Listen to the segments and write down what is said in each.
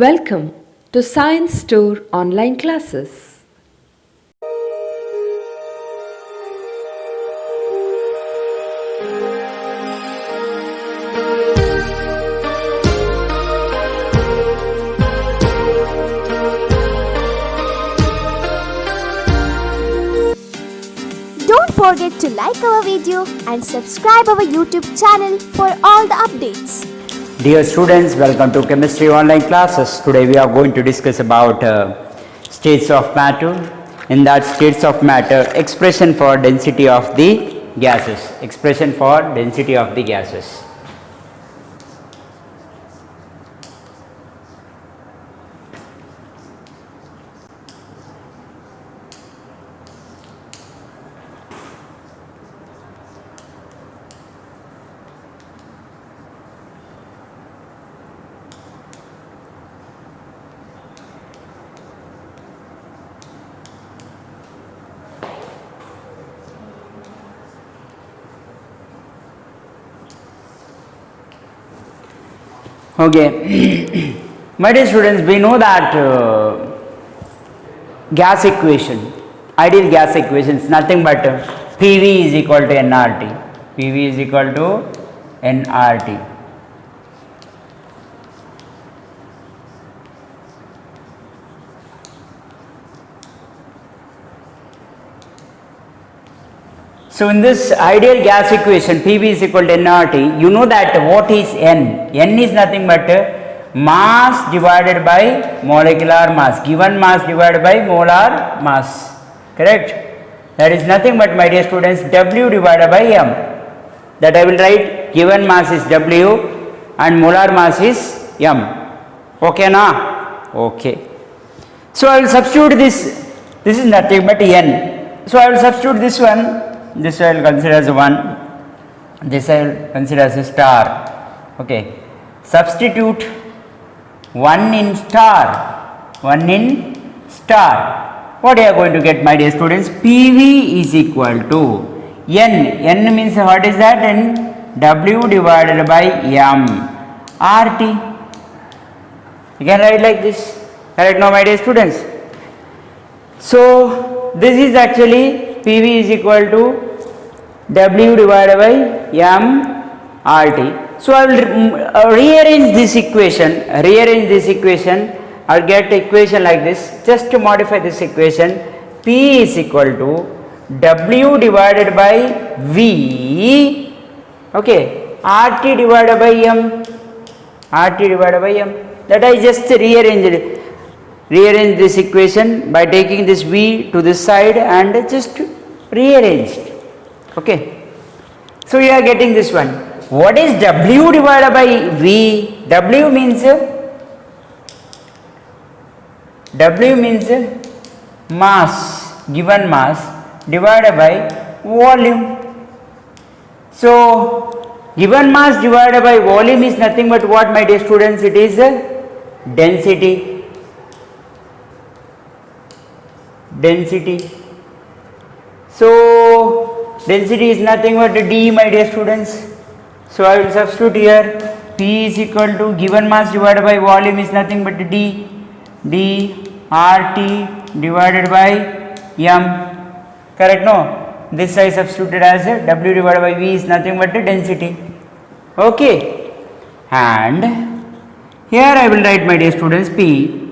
Welcome to Science Store online classes. Don't forget to like our video and subscribe our YouTube channel for all the updates. Dear students, welcome to chemistry online classes. Today we are going to discuss about states of matter. In that states of matter, expression for density of the gases. Expression for density of the gases. Okay, my dear students, we know that gas equation, ideal gas equation is nothing but PV is equal to nRT. PV is equal to nRT. So in this ideal gas equation PV is equal to nRT, you know that what is N? N is nothing but mass divided by molecular mass, given mass divided by molar mass, correct? That is nothing but, my dear students, W divided by M. That I will write, given mass is W and molar mass is M. Okay na? Okay. So I will substitute this is nothing but N. So I will substitute this one. This I will consider as 1, this I will consider as a star. Okay. Substitute 1 in star, 1 in star. What are you going to get, my dear students? PV is equal to N. N means what is that? N, W divided by M, RT. You can write like this. Correct now, my dear students? So this is actually PV is equal to W divided by M RT. So I will rearrange this equation. I will get equation like this. Just to modify this equation, P is equal to W divided by V. Okay, RT divided by M. RT divided by M. That I just rearrange this equation by taking this V to this side and just rearranged. Okay, so you are getting this one. What is W divided by V? W means mass, given mass divided by volume. So given mass divided by volume is nothing but what, my dear students? It is density. So density is nothing but D, my dear students. So I will substitute here, P is equal to given mass divided by volume is nothing but D RT divided by M. Correct no? This I substituted as W divided by V is nothing but density. Okay, and here I will write, my dear students, P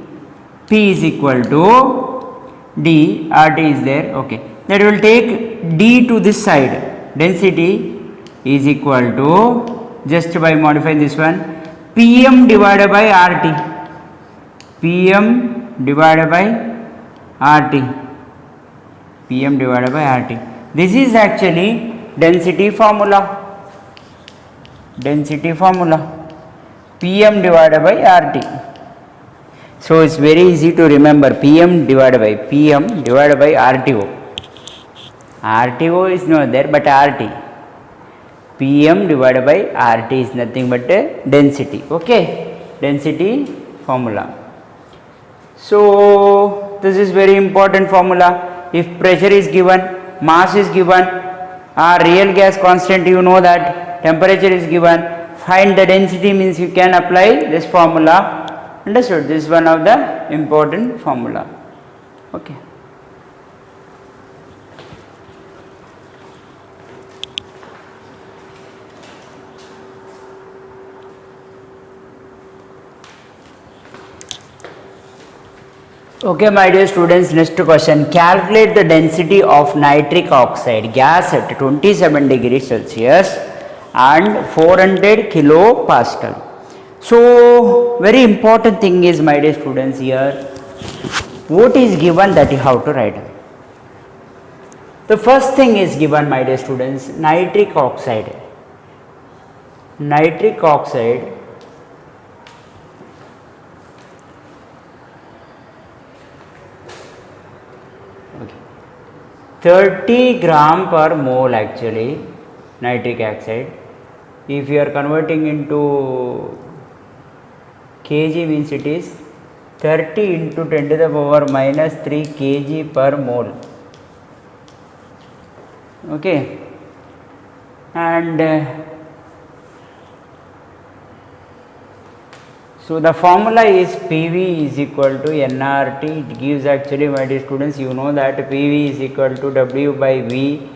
is equal to D, RT is there. Okay, that will take D to this side. Density is equal to, just by modifying this one, PM divided by RT. PM divided by RT. PM divided by RT. This is actually density formula. PM divided by RT. So it's very easy to remember, PM divided by RTO. RTO is not there but RT. PM divided by RT is nothing but density. Okay, density formula. So this is very important formula. If pressure is given, mass is given, real gas constant, you know that, temperature is given, find the density means you can apply this formula Understood? This is one of the important formula. Okay. Okay, my dear students, next question. Calculate the density of nitric oxide gas at 27 degrees Celsius and 400 kilopascal. So, very important thing is, my dear students, here, what is given that you have to write. The first thing is given, my dear students, nitric oxide. Nitric oxide okay, 30 gram per mole actually, nitric oxide. If you are converting into kg means it is 30 into 10 to the power minus 3 kg per mole. Okay, and so the formula is PV is equal to nRT. It gives actually, my dear students, you know that PV is equal to W by V,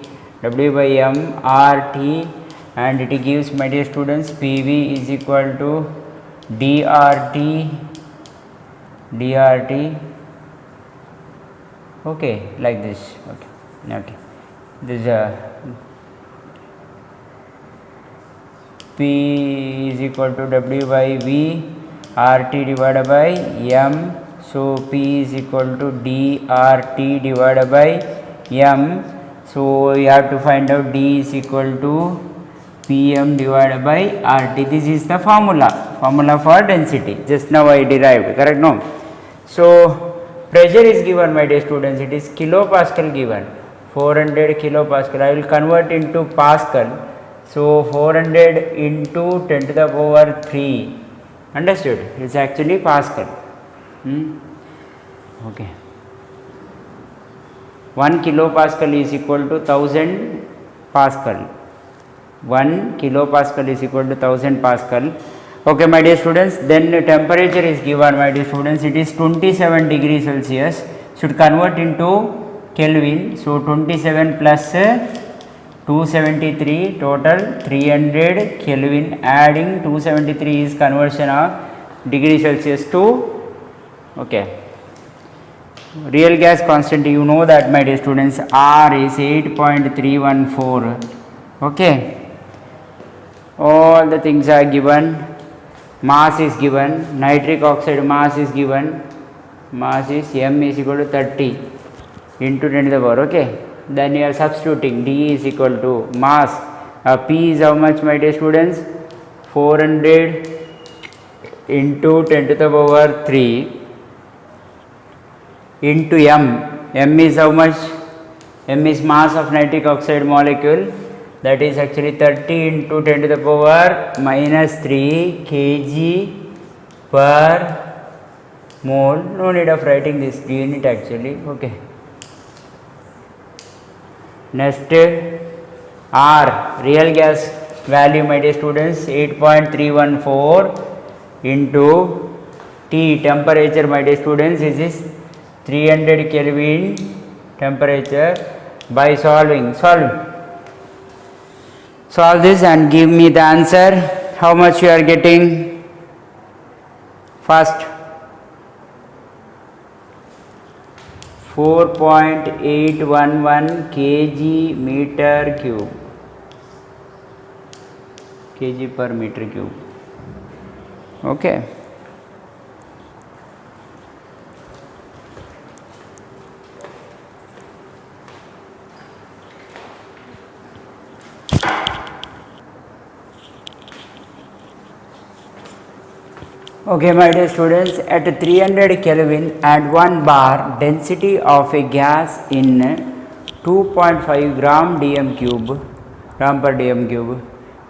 W by M, RT, and it gives, my dear students, PV is equal to DRT, okay, like this, okay, this P is equal to W by V, RT divided by M, so P is equal to DRT divided by M, so you have to find out D is equal to PM divided by RT. This is the formula for density, just now I derived, correct? No. So pressure is given, my dear students, it is kilopascal given, 400 kilopascal. I will convert into pascal, so 400 into 10 to the power 3, understood? It's actually pascal. Okay, 1 kilopascal is equal to 1000 pascal. 1 kilopascal is equal to 1000 pascal. Okay, my dear students, then the temperature is given, my dear students, it is 27 degrees Celsius. Should convert into Kelvin, so 27 plus 273, total 300 Kelvin. Adding 273 is conversion of degree Celsius to, okay, real gas constant. You know that, my dear students, R is 8.314. Okay, all the things are given. Mass is given, nitric oxide mass is given, mass is M is equal to 30 into 10 to the power, okay. Then you are substituting, D is equal to mass, P is how much, my dear students, 400 into 10 to the power 3 into M is how much, M is mass of nitric oxide molecule, that is actually 30 into 10 to the power minus 3 kg per mole. No need of writing this unit actually, okay. Next, R, real gas value, my dear students, 8.314 into T, temperature, my dear students, is 300 Kelvin temperature. By solving, solve this and give me the answer. How much you are getting? First, 4.811 kg meter cube, kg per meter cube, okay. Okay, my dear students, at 300 Kelvin at 1 bar, density of a gas in 2.5 gram per dm cube.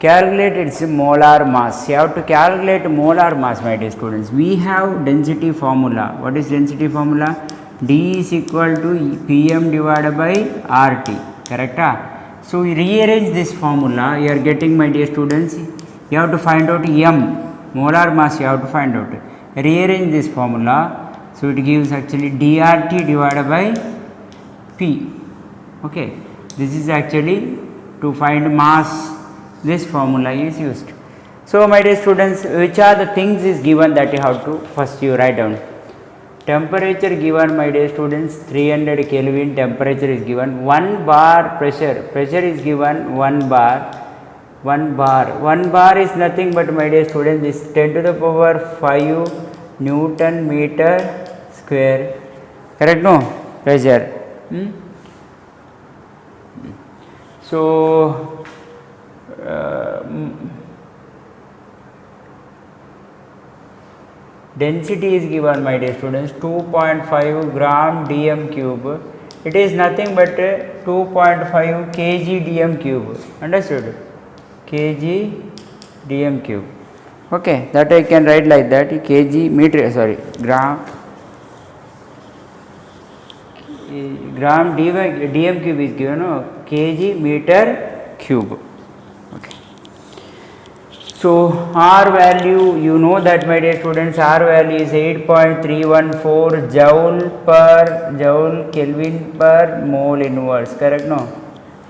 Calculate its molar mass. You have to calculate molar mass, my dear students. We have density formula. What is density formula? D is equal to PM divided by RT. Correct? So, we rearrange this formula. You are getting, my dear students, you have to find out M. Molar mass you have to find out. rearrange this formula, so it gives actually dRT divided by P. Okay, this is actually to find mass, this formula is used. So my dear students, which are the things is given that you have to first you write down. Temperature given, my dear students, 300 Kelvin temperature is given. 1 bar pressure is given 1 bar. 1 bar is nothing but, my dear students, is 10 to the power 5 Newton meter square. Correct? No? Pressure. So density is given, my dear students, 2.5 gram dm cube. It is nothing but 2.5 kg dm cube. Understood? Kg dm cube. Okay, that I can write like that, kg meter, sorry, gram dm cube is given, no, kg meter cube. Okay. So R value, you know that, my dear students, R value is 8.314 joule Kelvin per mole inverse. Correct? No,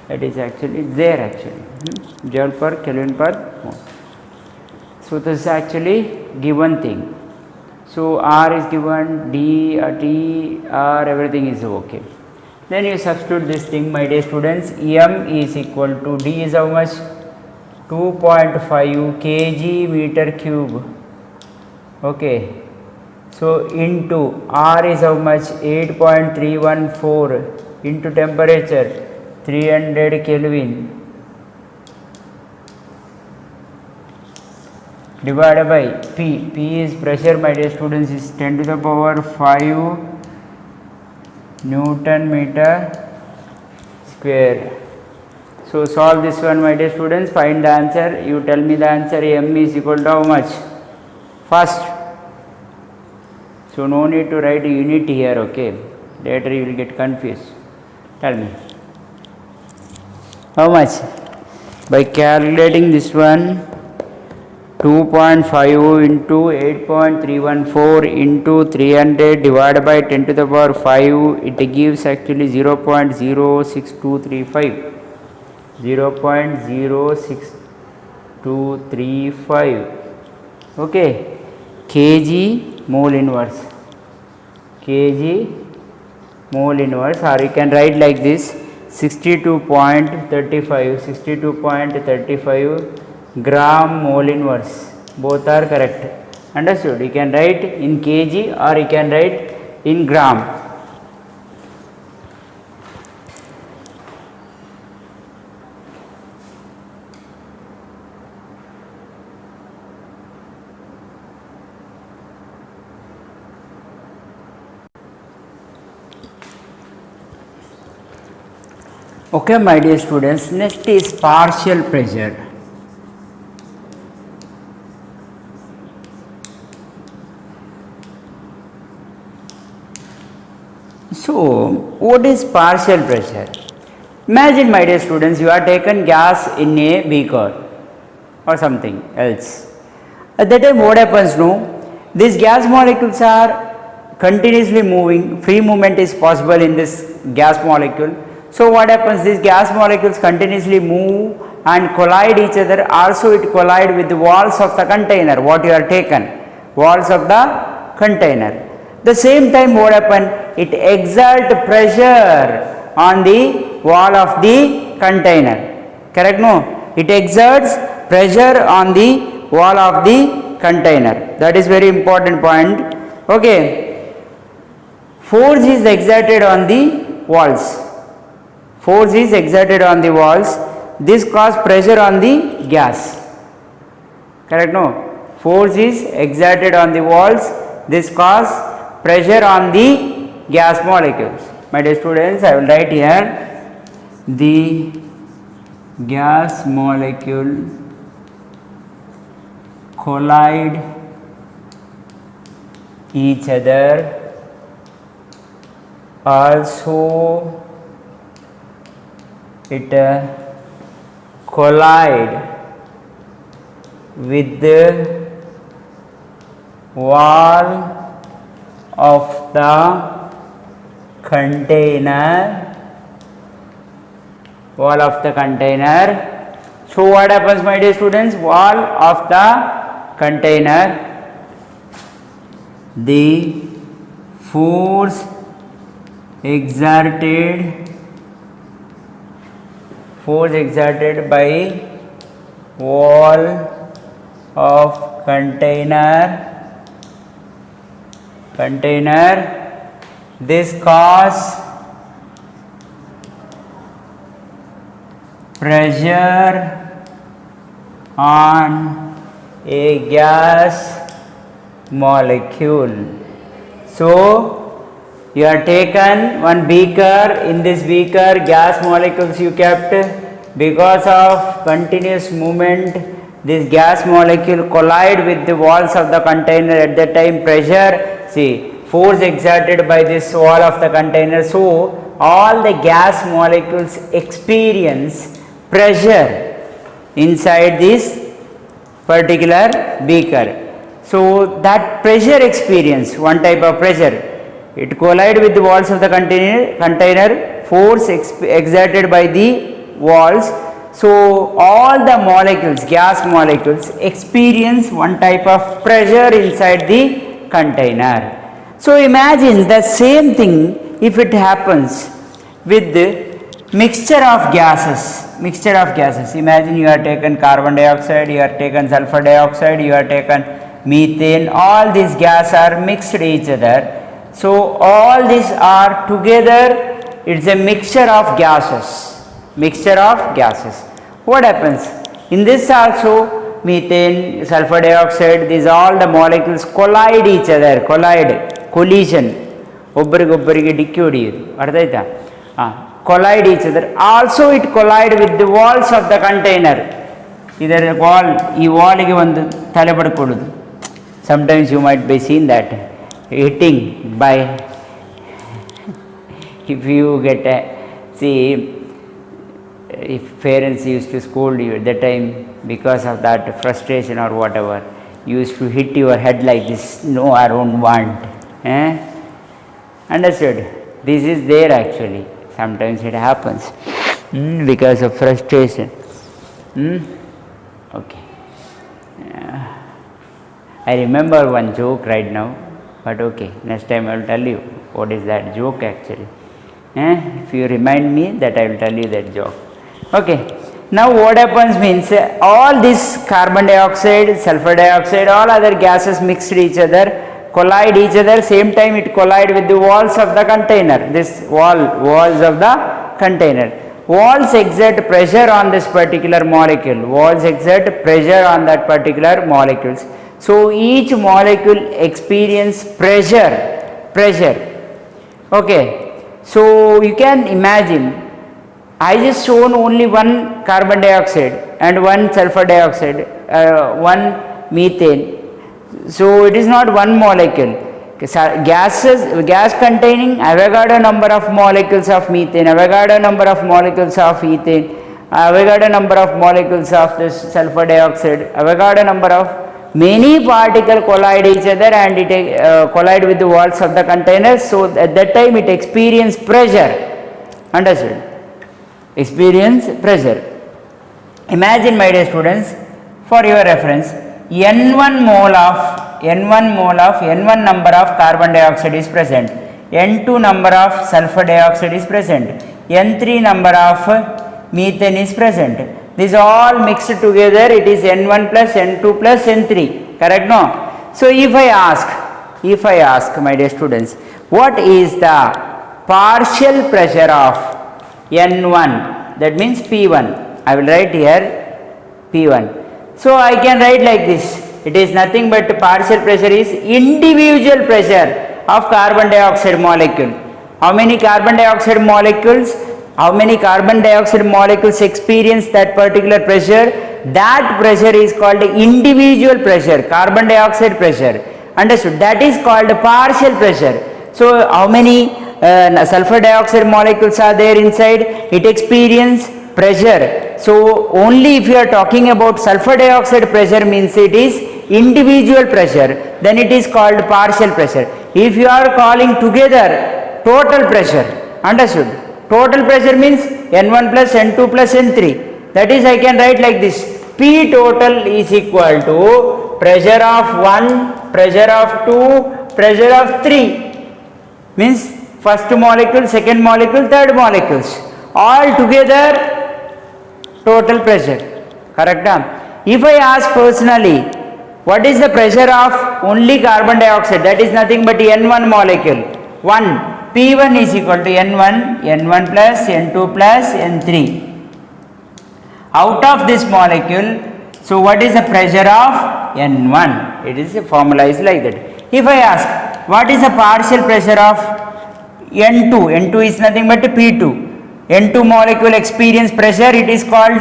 that is actually there actually, joule per Kelvin per mole. So this is actually given thing. So R is given, D, T, R, everything is okay. Then you substitute this thing, my dear students. M is equal to, D is how much? 2.5 kg meter cube. Okay. So into R is how much? 8.314 into temperature 300 Kelvin divided by P. P is pressure, my dear students, is 10 to the power 5 Newton meter square. So solve this one, my dear students, find the answer. You tell me the answer. M is equal to how much? First. So no need to write unit here, okay. Later you will get confused. Tell me. How much? By calculating this one, 2.5 into 8.314 into 300 divided by 10 to the power 5, it gives actually 0.06235. 0.06235. Okay, kg mole inverse. Kg mole inverse, or you can write like this, 62.35 gram mole inverse. Both are correct. Understood? You can write in kg or you can write in gram. Okay, my dear students, next is partial pressure. So, what is partial pressure? Imagine, my dear students, you are taken gas in a beaker or something else. At that time, what happens? No, these gas molecules are continuously moving. Free movement is possible in this gas molecule. So what happens? These gas molecules continuously move and collide each other. Also, it collide with the walls of the container. What you are taken, walls of the container. The same time, what happen? It exert pressure on the wall of the container. Correct? No, it exerts pressure on the wall of the container. That is very important point. Okay. Force is exerted on the walls. Force is exerted on the walls. This causes pressure on the gas. Correct? No, force is exerted on the walls. This causes pressure on the gas molecules. My dear students, I will write here, the gas molecule collide each other. Also, it collide with the wall of the container, wall of the container. So what happens, my dear students? Wall of the container, the force exerted by wall of container, this cause pressure on a gas molecule. So you have taken one beaker, in this beaker gas molecules you kept. Because of continuous movement, this gas molecule collide with the walls of the container. At that time pressure, see, force exerted by this wall of the container, so all the gas molecules experience pressure inside this particular beaker. So that pressure experience, one type of pressure, it collide with the walls of the container, force exerted by the walls. So all the molecules, gas molecules, experience one type of pressure inside the container. So imagine the same thing if it happens with the mixture of gases. Imagine you have taken carbon dioxide, you have taken sulfur dioxide, you have taken methane. All these gases are mixed each other. So all these are together. It's a mixture of gases. What happens? In this also, methane, sulfur dioxide, these all the molecules collide each other, collision. Collide each other. Also it collide with the walls of the container. Either wall, sometimes you might be seen that hitting by, if you get a, see, if parents used to scold you at that time because of that frustration or whatever, you used to hit your head like this. No, I don't want. Understood? This is there actually. Sometimes it happens because of frustration. Okay. I remember one joke right now, but okay, next time I will tell you what is that joke actually. If you remind me, that I will tell you that joke. Okay, now what happens means all this carbon dioxide, sulfur dioxide, all other gases mixed each other, collide each other, same time it collide with the walls of the container, this walls of the container. Walls exert pressure on this particular molecule, walls exert pressure on that particular molecules. So each molecule experience pressure. Okay, so you can imagine, I just shown only one carbon dioxide and one sulfur dioxide, one methane. So it is not one molecule. Gas containing Avogadro number of molecules of methane, Avogadro number of molecules of ethane, Avogadro number of molecules of this sulfur dioxide, Avogadro number of many particles collide each other and it collide with the walls of the container. So at that time it experience pressure. Understood? Experience pressure. Imagine, my dear students, for your reference, N1 mole of N1 number of carbon dioxide is present, N2 number of sulfur dioxide is present, N3 number of methane is present. These all mixed together, it is N1 plus N2 plus N3, correct? No? So if I ask my dear students, what is the partial pressure of N1, that means P1, I will write here P1. So I can write like this, it is nothing but partial pressure is individual pressure of carbon dioxide molecule. How many carbon dioxide molecules experience that particular pressure? That pressure is called individual pressure, carbon dioxide pressure. Understood? That is called partial pressure. So how many sulfur dioxide molecules are there inside? It experience pressure. So only if you are talking about sulfur dioxide pressure means it is individual pressure, then it is called partial pressure. If you are calling together total pressure, understood? Total pressure means N1 plus N2 plus N3. That is, I can write like this: P total is equal to pressure of 1, pressure of 2, pressure of 3. Means first molecule, second molecule, third molecules. All together total pressure. Correct? If I ask personally, what is the pressure of only carbon dioxide? That is nothing but N1 molecule. 1. P1 is equal to N1, N1 plus, N2 plus, N3. Out of this molecule, so what is the pressure of N1? It is formalized like that. If I ask, what is the partial pressure of N2? N2 is nothing but P2. N2 molecule experience pressure, it is called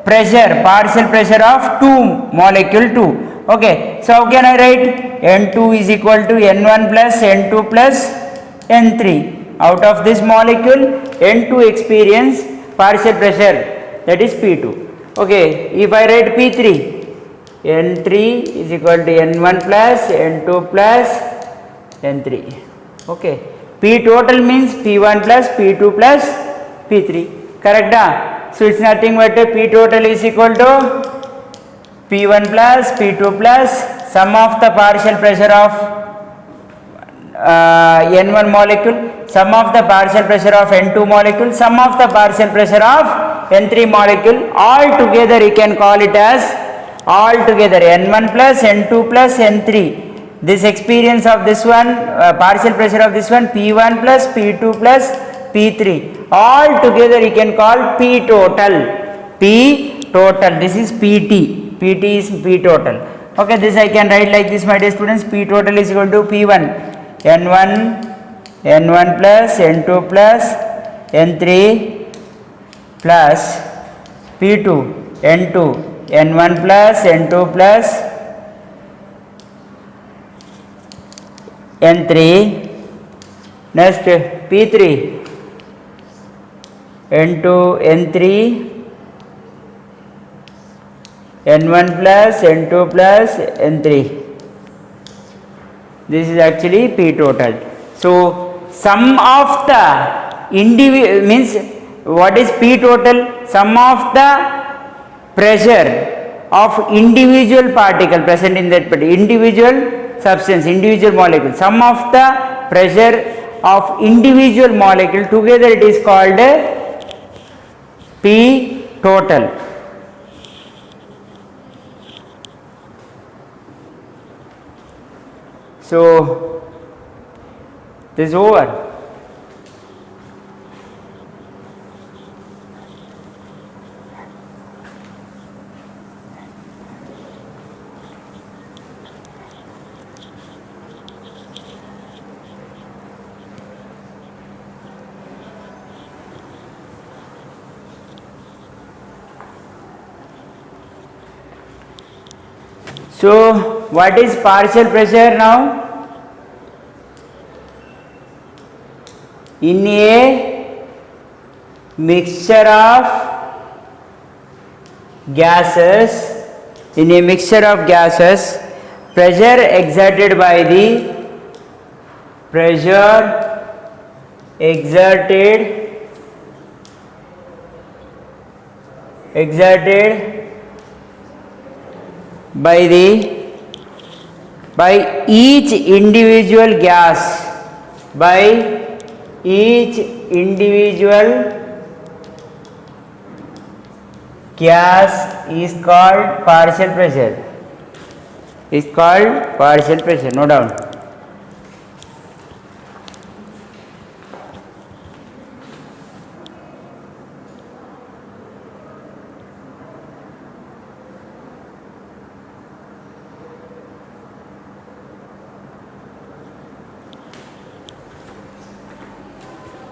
pressure, partial pressure of 2 molecule 2. Okay, so how can I write? N2 is equal to N1 plus N2 plus N3. Out of this molecule, N2 experience partial pressure, that is P2. Okay, if I write P3, N3 is equal to N1 plus N2 plus N3. Okay, P total means P1 plus P2 plus P3. Correct? So it's nothing but P total is equal to P1 plus P2 plus sum of the partial pressure of N1 molecule, sum of the partial pressure of N2 molecule, sum of the partial pressure of N3 molecule. All together you can call it as all together N1 plus N2 plus N3. This experience of this one, partial pressure of this one, P1 plus P2 plus P3. All together you can call P total. P total. This is PT. PT is P total. Okay, this I can write like this, my dear students. P total is equal to P1, N1 plus N2 plus N3 plus P2, N2, N1 plus N2 plus N3. Next P3, N2, N3, N1 plus N2 plus N3. This is actually P total. So sum of the individual means what is P total? Sum of the pressure of individual particle present in that individual substance, individual molecule. Sum of the pressure of individual molecule together, it is called P total. So this is over. So what is partial pressure now? In a mixture of gases, pressure exerted by the by each individual gas, is called partial pressure. No doubt.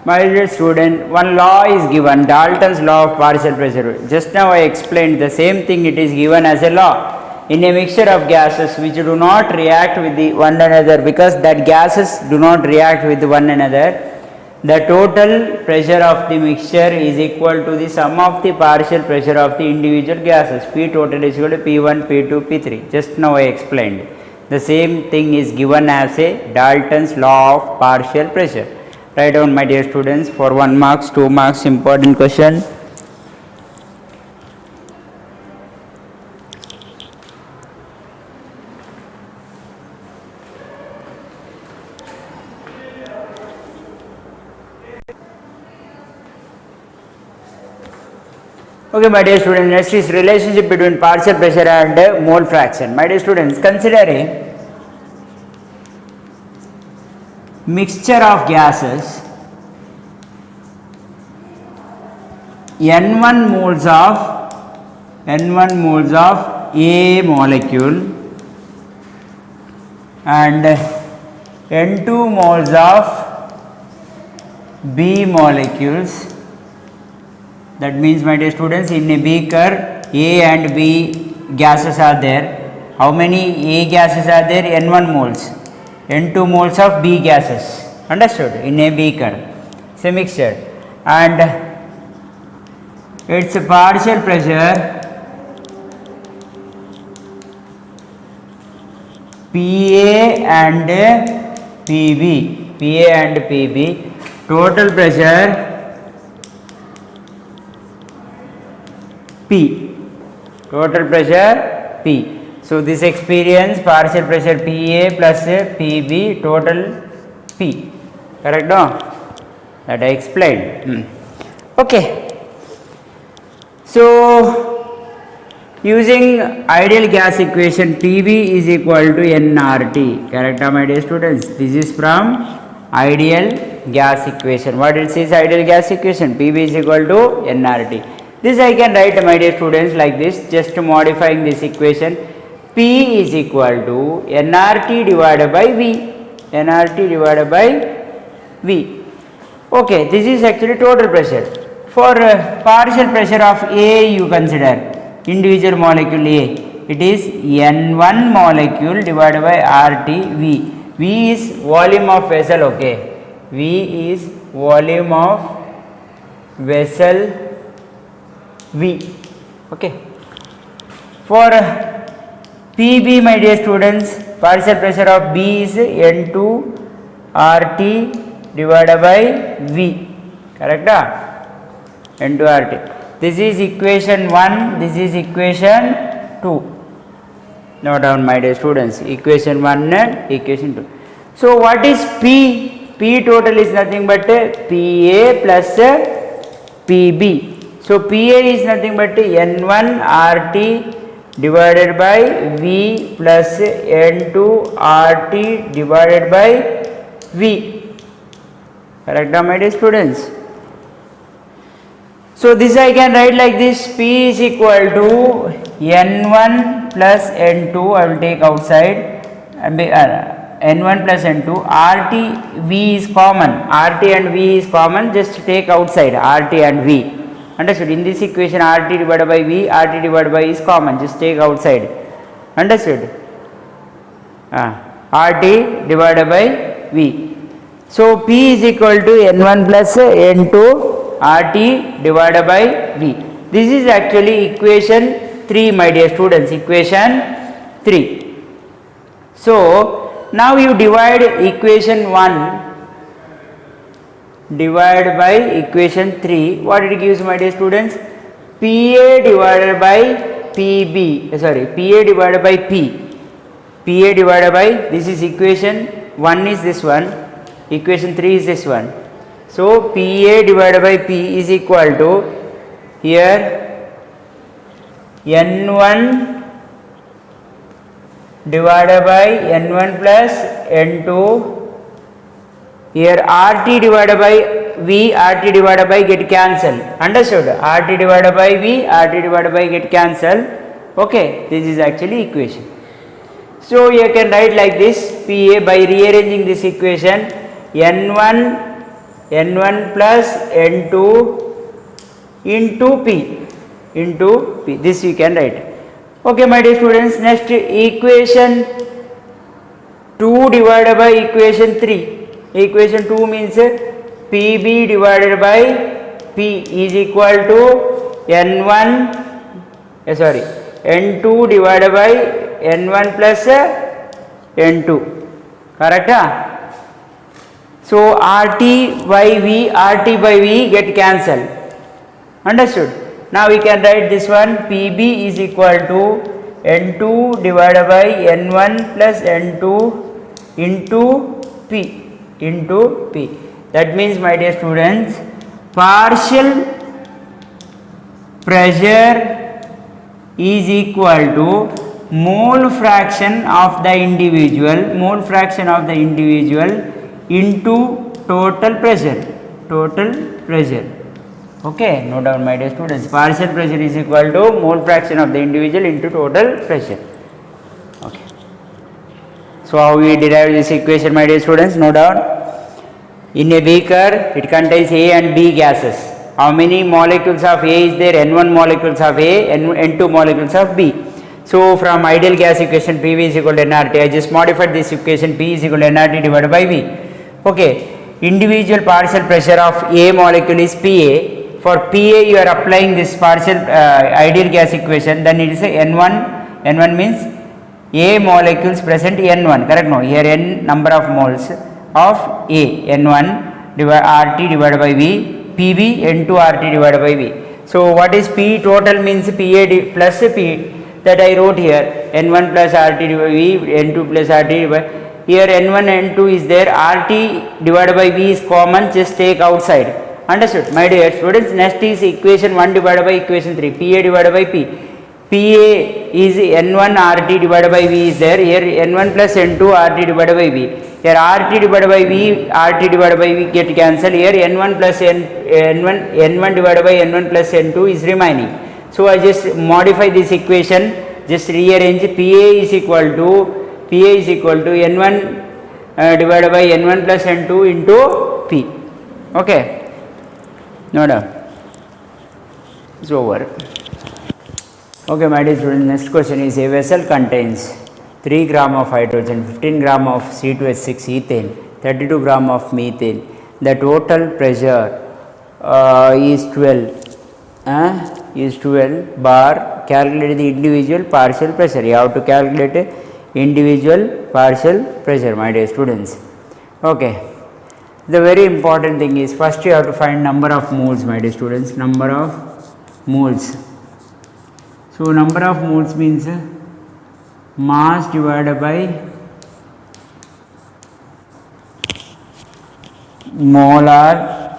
My dear student, one law is given, Dalton's law of partial pressure. Just now I explained the same thing, it is given as a law. In a mixture of gases which do not react with one another, because that gases do not react with one another, the total pressure of the mixture is equal to the sum of the partial pressure of the individual gases. P total is equal to P1, P2, P3. Just now I explained. The same thing is given as a Dalton's law of partial pressure. Write down, my dear students, for 1 marks, 2 marks, important question. Okay, my dear students, next is relationship between partial pressure and mole fraction. My dear students, consider a mixture of gases, N1 moles of A molecule and N2 moles of B molecules. That means, my dear students, in a beaker A and B gases are there. How many A gases are there? N1 moles. N2 moles of B gases. Understood? In a beaker. It's a mixture. And its partial pressure PA and PB. Total pressure P. Total pressure P. So this experience partial pressure PA plus PB, total P. Correct, no? That I explained. Okay. So using ideal gas equation, PV is equal to nRT. Correct, my dear students? This is from ideal gas equation. What it says, ideal gas equation? PV is equal to nRT. This I can write, my dear students, like this, just modifying this equation. P is equal to nRT divided by V. nRT divided by V. Okay, this is actually total pressure. For partial pressure of A, you consider individual molecule A. It is N1 molecule divided by RT V. V is volume of vessel, okay. V is volume of vessel V. Okay. For PB, my dear students, partial pressure of B is N2 RT divided by V. Correct? N2 RT. This is equation 1. This is equation 2. Note down, my dear students. Equation 1 and equation 2. So what is P? P total is nothing but PA plus PB. So PA is nothing but N1 RT divided by V plus N2 RT divided by V. Correct, my dear students? So this I can write like this. P is equal to N1 plus N2. I will take outside. N1 plus N2. RT V is common. RT and V is common. Just take outside RT and V. Understood? In this equation, RT divided by V, RT divided by is common. Just take outside. Understood? RT divided by V. So P is equal to N1 plus N2 RT divided by V. This is actually equation 3, my dear students. Equation 3. So now you divide equation 1 divided by equation 3. What it gives, my dear students? PA divided by PB. PA divided by P. PA divided by, this is equation 1 is this one. Equation 3 is this one. So PA divided by P is equal to here N1 divided by N1 plus N2. Here RT divided by V, RT divided by get cancelled. Understood? RT divided by V, RT divided by get cancelled. Okay, this is actually equation. So you can write like this, PA, by rearranging this equation, N1 plus N2 into P. This you can write. Okay, my dear students, next equation 2 divided by equation 3. Equation 2 means Pb divided by P is equal to N1 N2 divided by N1 plus N2, correct? So RT by V get cancelled, understood? Now we can write this one, Pb is equal to N2 divided by N1 plus N2 into P. That means, my dear students, partial pressure is equal to mole fraction of the individual into total pressure. Okay, note down, my dear students, partial pressure is equal to mole fraction of the individual into total pressure. Okay, so how we derive this equation, my dear students? Note down. In a beaker, it contains A and B gases. How many molecules of A is there? N1 molecules of A and N2 molecules of B. So from ideal gas equation, PV is equal to nRT, I just modified this equation, P is equal to nRT divided by V. Okay, individual partial pressure of A molecule is PA. For PA you are applying this partial ideal gas equation, then it is a N1 means A molecules present N1, correct? No, here N number of moles of A, N1 RT divided by V, PB N2 RT divided by V. So what is P total means PA plus P, that I wrote here, N1 plus RT divided by V, N2 plus RT divided by, here N1 N2 is there, RT divided by V is common, just take outside. Understood, my dear students? Next is equation 1 divided by equation 3, PA divided by P. PA is N1 RT divided by V is there, here N1 plus N2 RT divided by V. Here RT divided by V, RT divided by V get cancelled, here N1 plus N1 divided by N1 plus N2 is remaining. So I just modify this equation, just rearrange, PA is equal to N1 divided by N1 plus N2 into P. Okay. No, it's over. Okay, my dear students, next question is, a vessel contains 3 gram of hydrogen, 15 gram of C2H6 ethane, 32 gram of methane. The total pressure is 12 bar. Calculate the individual partial pressure. You have to calculate individual partial pressure, my dear students. Okay. The very important thing is, first you have to find number of moles, my dear students, number of moles. So number of moles means mass divided by molar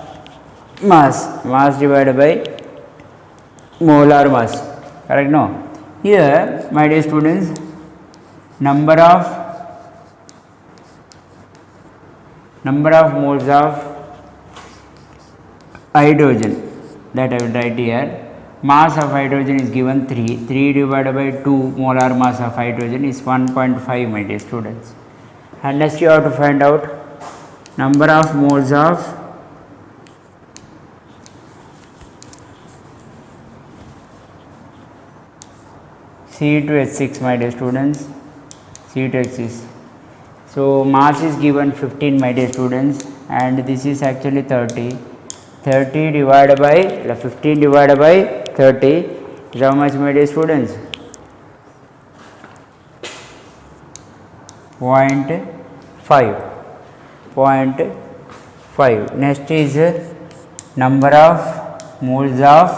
mass divided by molar mass, correct? No, here, my dear students, number of moles of hydrogen, that I will write here. Mass of hydrogen is given 3 divided by 2 molar mass of hydrogen is 1.5, my dear students. And next you have to find out number of moles of C2H6, my dear students, C2H6. So mass is given 15, my dear students, and this is actually 30 divided by 15 divided by 30 is how much, my dear students? 0.5. Next is number of moles of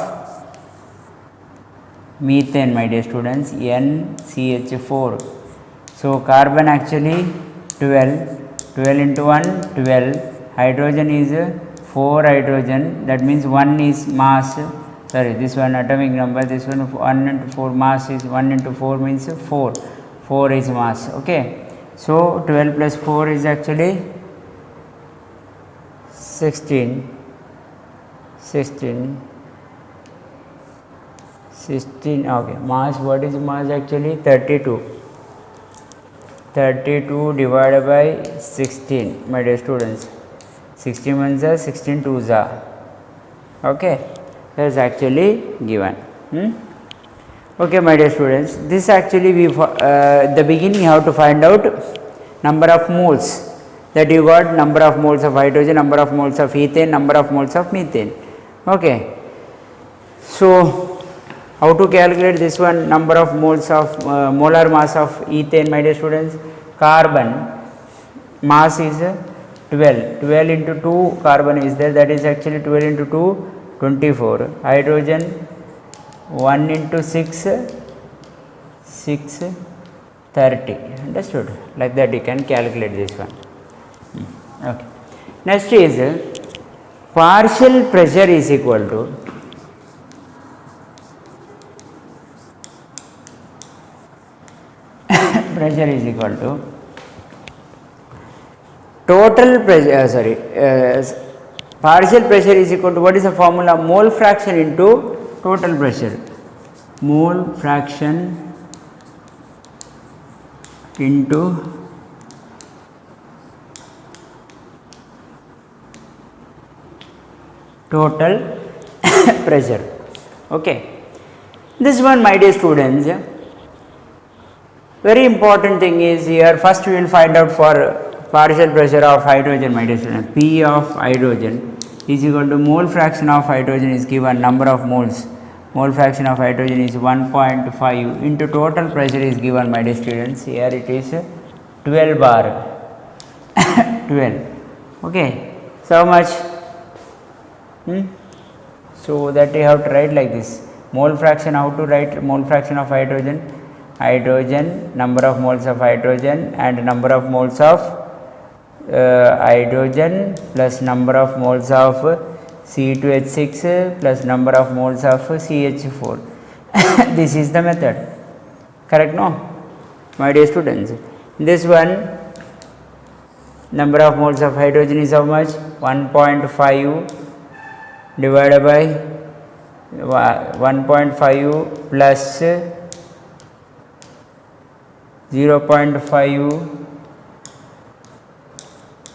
methane, my dear students, NCH4. So carbon actually 12 into 1 12, hydrogen is 4 hydrogen, that means 1 is mass, this one atomic number, this one 1 into 4 mass is 1 into 4 means 4 is mass. Okay, so 12 plus 4 is actually 16. Okay, mass, what is mass actually? 32 divided by 16, my dear students. 16 ones are 16 twos are. Okay, that's actually given. Okay, my dear students, this actually we the beginning you have to find out number of moles. that you got number of moles of hydrogen, number of moles of ethane, number of moles of methane. Okay. So, how to calculate this one, number of moles of molar mass of ethane, my dear students? Carbon mass is 12. 12 into 2 carbon is there, that is actually 12 into 2, 24. Hydrogen 1 into 6, 6, 30. Understood? Like that you can calculate this one. Okay. Next is partial pressure is equal to pressure is equal to total pressure, partial pressure is equal to, what is the formula? Mole fraction into total pressure. Mole fraction into total pressure. Okay. This one, my dear students, very important thing is here, first we will find out for partial pressure of hydrogen, my dear students. P of hydrogen is equal to mole fraction of hydrogen is given, number of moles. Mole fraction of hydrogen is 1.5 into total pressure is given, my dear students. Here it is 12 bar. 12. Okay. So how much? So that you have to write like this. Mole fraction, how to write mole fraction of hydrogen? Hydrogen, number of moles of hydrogen and number of moles of hydrogen plus number of moles of C2H6 plus number of moles of CH4. This is the method. Correct, no? My dear students, this one, number of moles of hydrogen is how much? 1.5 divided by 1.5 plus 0.5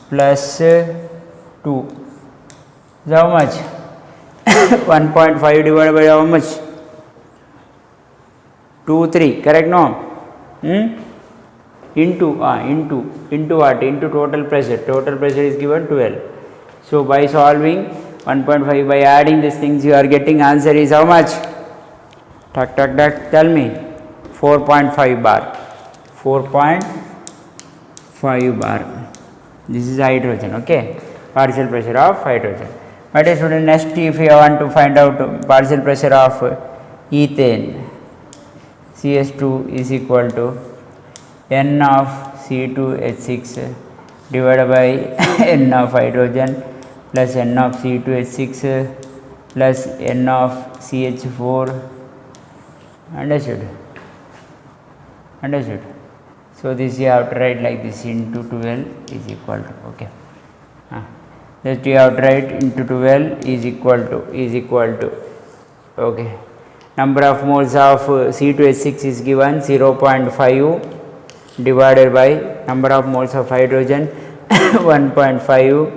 plus 2. So how much? 1.5 divided by how much? 2, 3. Correct, no? Into what? Into total pressure. Total pressure is given 12. So by solving 1.5, by adding these things, you are getting answer is how much? Tuck, tell me. 4.5 bar. 4.5 bar. This is hydrogen, okay? Partial pressure of hydrogen. My dear student, next if you want to find out partial pressure of ethane, CS2 is equal to N of C2H6 divided by N of hydrogen plus N of C2H6 plus N of CH4. Understood? So this you have to write like this, into 12 is equal to, okay. That you have to write into 12 is equal to, okay. Number of moles of C2H6 is given 0.5 divided by number of moles of hydrogen 1.5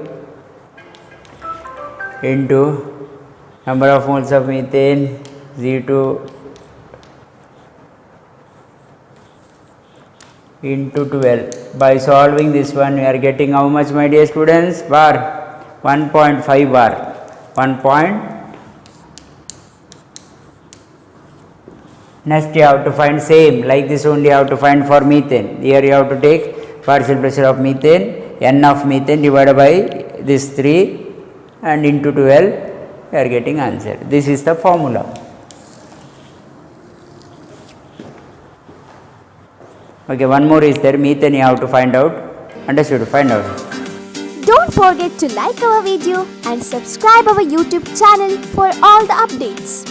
into number of moles of methane Z2 into 12. By solving this one, we are getting how much, my dear students? Bar 1.5 bar. 1. Next you have to find same like this only you have to find for methane. Here you have to take partial pressure of methane, N of methane divided by this 3 and into 12, we are getting answer. This is the formula. Okay, one more is there, methane you have to find out. Understood? Find out. Don't forget to like our video and subscribe our YouTube channel for all the updates.